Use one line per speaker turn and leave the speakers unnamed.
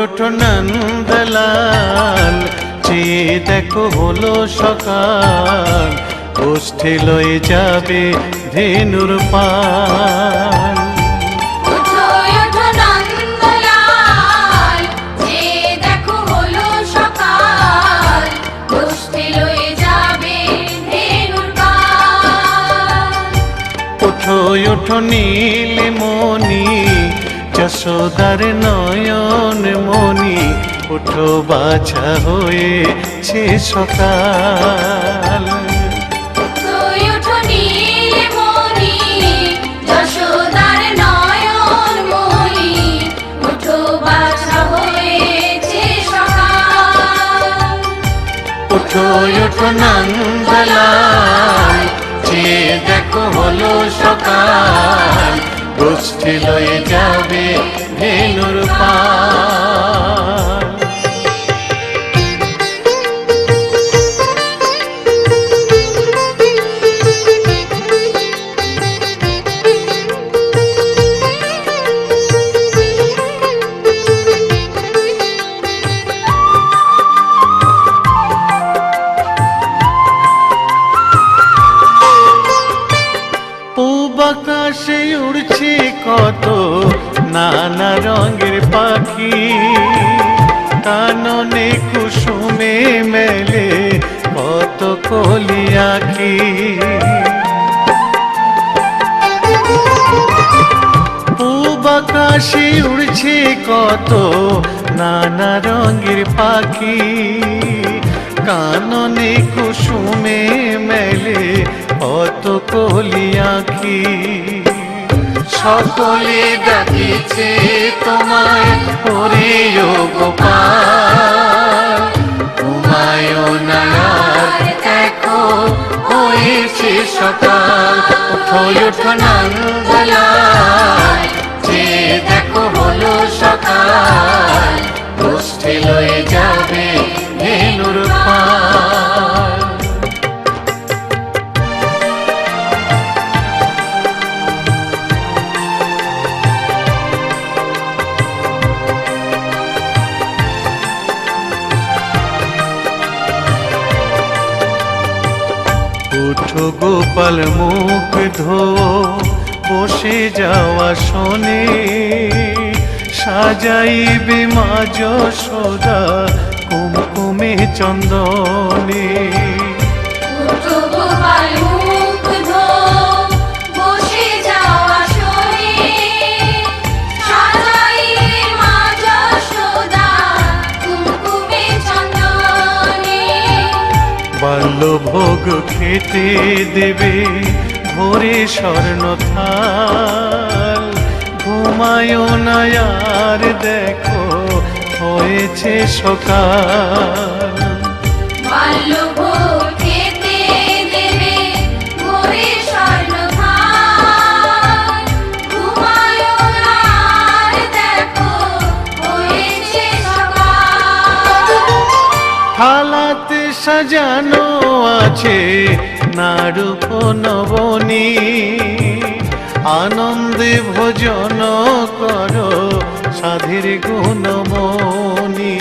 ওঠো নন্দলাল, চেয়ে দেখো হলো সকাল, গোষ্ঠী লয়ে যাবে ধেনুর পাল।
ওঠো ওঠো নন্দলাল, চেয়ে দেখো হলো সকাল, গোষ্ঠী লয়ে যাবে ধেনুর পাল।
ওঠো ওঠো নীলমণি, যশোদার নয়ন মণি, ওঠো বাছা হয়েছে সকাল।
ওঠো ওঠো নীলমণি, যশোদার নয়ন মণি, ওঠো বাছা হয়েছে সকাল।
ওঠো ওঠো নন্দলাল, চেয়ে দেখো হলো সকাল, গোষ্ঠী লয়ে যাবে ধেনুর পাল। আকাশে উড়ছে কত নানা রঙের পাখি, কাননে কুসুমে মেলে কত কলি আঁখি। পূব আকাশে উড়ছে কত নানা রঙের পাখি, কাননে কুসুমে মেলে কত কলি আঁখি। সকলে ডাকিছে তোমায় ওরে ও গোপাল, ঘুমায়ো না আর দেখো হয়েছে সকাল। ওঠো ওঠো নন্দলাল, চেয়ে দেখো হলো সকাল, গোষ্ঠী লয়ে যাবে ধেনুর পাল। উঠো গোপাল মুখ ধো, বসে যাওয়া শোনে, সাজাইবে মা যশোদা কুমকুমে চন্দনে।
উঠো গোপাল মুখ ধো, বসে যাওয়া শোনে, সাজাইবে মা যশোদা কুমকুমে চন্দনে।
বাল্যভোগ খেতে দেবে ভোরে স্বর্ণ থাল, ঘুমায়ো না আর দেখো হয়েছে সকাল।
বাল্যভোগ খেতে দেবে ভোরে স্বর্ণ থাল, ঘুমায়ো না আর দেখো হয়েছে সকাল।
থালাতে সাজানো আছে নাড়ুক নবনী, আনন্দে ভোজন করো সাধীর গুণমণি।